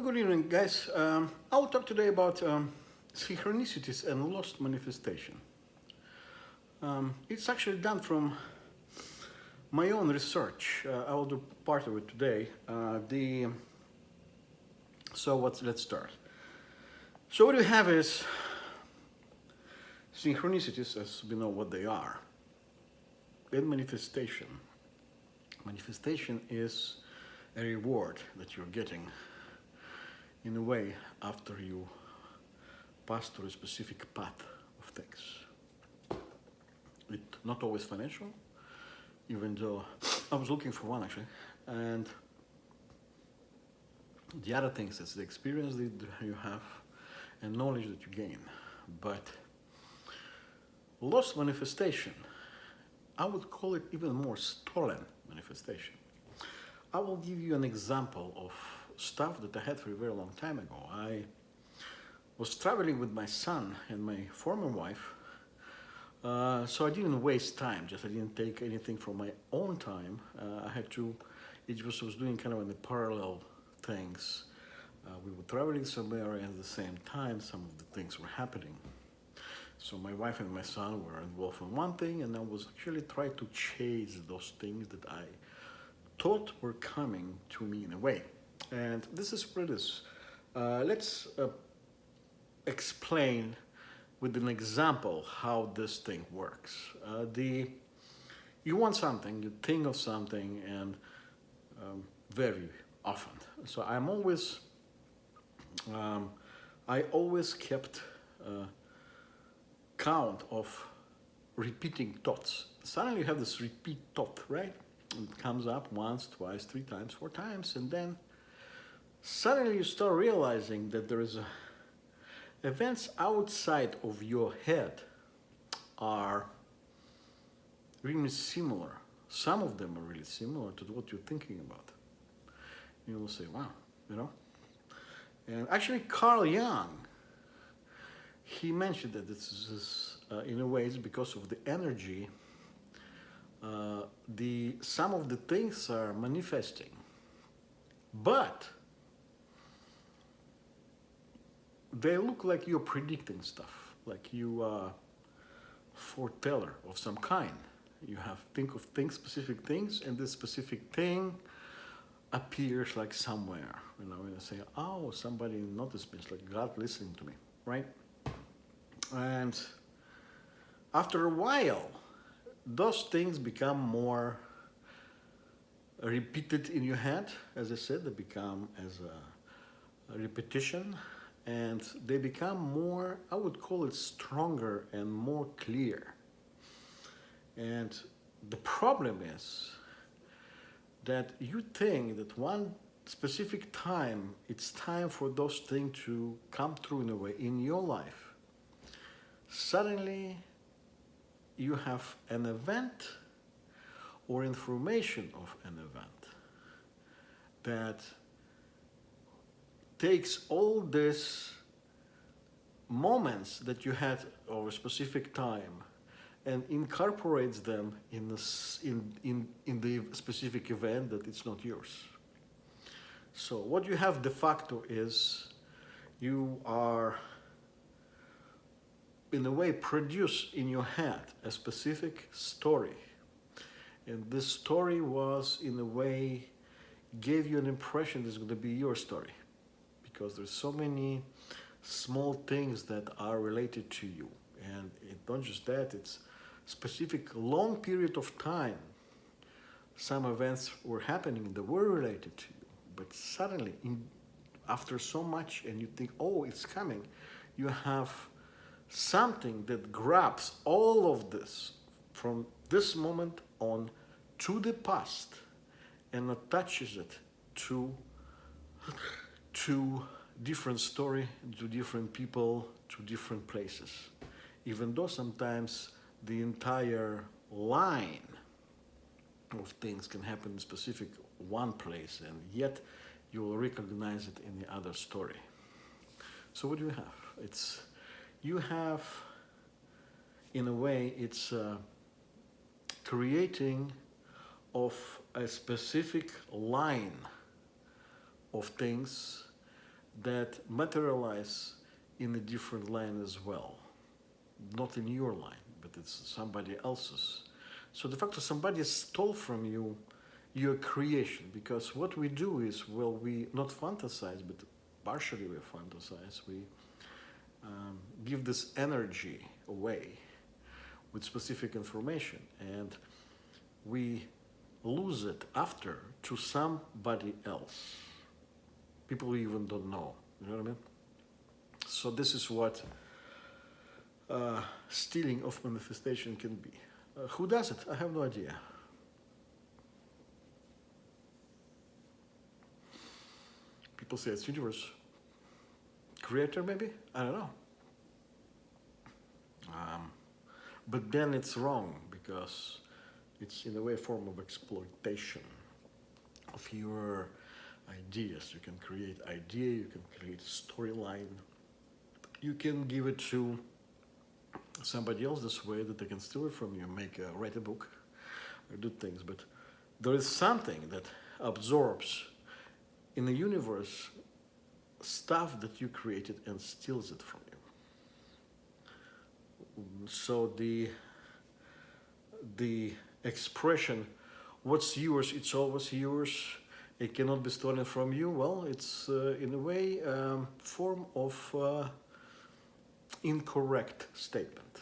Good evening, guys. I'll talk today about synchronicities and lost manifestation. It's actually done from my own research. I will do part of it today. Let's start. So what we have is synchronicities, as we know what they are, and manifestation. Manifestation is a reward that you're getting in a way after you pass through a specific path of things. It's not always financial, even though I was looking for one actually. And the other things is the experience that you have and knowledge that you gain. But lost manifestation, I would call it even more stolen manifestation. I will give you an example of stuff that I had for a very long time ago. I was traveling with my son and my former wife, so I didn't waste time. I didn't take anything from my own time. I was doing kind of in the parallel things. We were traveling somewhere, and at the same time, some of the things were happening. So my wife and my son were involved in one thing, and I was actually trying to chase those things that I thought were coming to me in a way. And this is what it is. Let's explain with an example how this thing works. You want something, you think of something, and very often. So I always kept count of repeating thoughts. Suddenly you have this repeat thought, right? It comes up once, twice, 3 times, 4 times, and then suddenly you start realizing that there is events outside of your head are really similar. Some of them are really similar to what you're thinking about. You will say, wow, you know? And actually Carl Jung, he mentioned that this is in a way it's because of the energy. Some of the things are manifesting, but they look like you're predicting stuff, like you are foreteller of some kind. You think of specific things, and this specific thing appears like somewhere. You say, oh, somebody noticed me. It's like God listening to me, right? And after a while, those things become more repeated in your head. As I said, they become as a repetition, and they become more, I would call it stronger and more clear. And the problem is that you think that one specific time, it's time for those things to come through in a way in your life. Suddenly, you have an event or information of an event that takes all these moments that you had over a specific time and incorporates them in the specific event that it's not yours. So what you have de facto is you are in a way produce in your head a specific story, and this story was in a way gave you an impression this is going to be your story, because there's so many small things that are related to you, and it's not just that, it's specific long period of time some events were happening that were related to you, but suddenly after so much and you think, oh, it's coming, you have something that grabs all of this from this moment on to the past and attaches it to different story, to different people, to different places. Even though sometimes the entire line of things can happen in specific one place, and yet you will recognize it in the other story. So what do you have? You have, in a way, it's creating of a specific line of things that materialize in a different line as well. Not in your line, but it's somebody else's. So the fact that somebody stole from you your creation, because what we do is, well, we not fantasize, but partially we fantasize. We give this energy away with specific information, and we lose it after to somebody else. People we even don't know. You know what I mean? So this is what stealing of manifestation can be. Who does it? I have no idea. People say it's universe. Creator, maybe? I don't know. But then it's wrong, because it's in a way a form of exploitation of your ideas. You can create idea, you can create storyline, you can give it to somebody else this way that they can steal it from you, write a book, or do things. But there is something that absorbs in the universe stuff that you created and steals it from you. So the expression, what's yours, it's always yours, it cannot be stolen from you, well, it's in a way form of incorrect statement.